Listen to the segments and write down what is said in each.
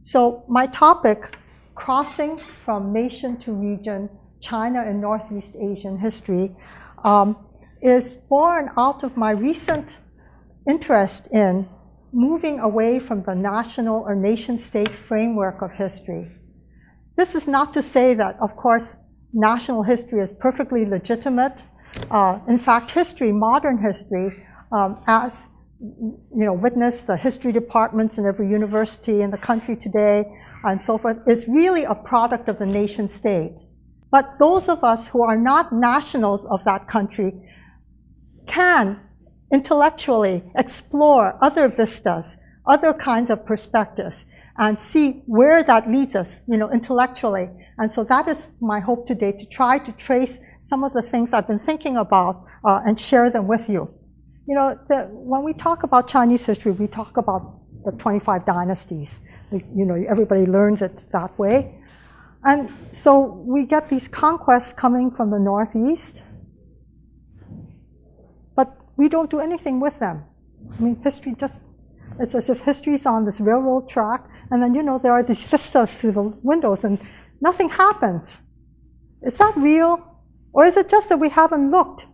So my topic, Crossing from Nation to Region, China and Northeast Asian History, is born out of my recent interest in moving away from the national or nation-state framework of history. This is not to say that, of course, national history is perfectly legitimate. In fact, history, modern history, as witness the history departments in every university in the country today and so forth, is really a product of the nation state. But those of us who are not nationals of that country can intellectually explore other vistas, other kinds of perspectives, and see where that leads us, intellectually. And so that is my hope today, to try to trace some of the things I've been thinking about and share them with you. When we talk about Chinese history, we talk about the 25 dynasties. Everybody learns it that way. And so we get these conquests coming from the Northeast, but we don't do anything with them. I mean, history it's as if history's on this railroad track, and then, there are these vistas through the windows, and nothing happens. Is that real? Or is it just that we haven't looked?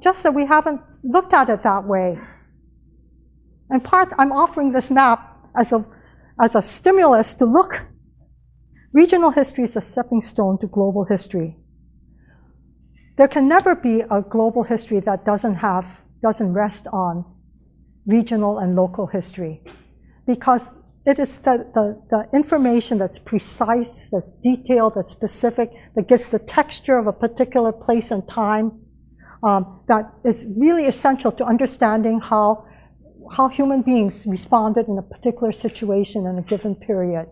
Just that we haven't looked at it that way. In part, I'm offering this map as a stimulus to look. Regional history is a stepping stone to global history. There can never be a global history that doesn't rest on regional and local history, because it is the information that's precise, that's detailed, that's specific, that gives the texture of a particular place and time, that is really essential to understanding how human beings responded in a particular situation in a given period.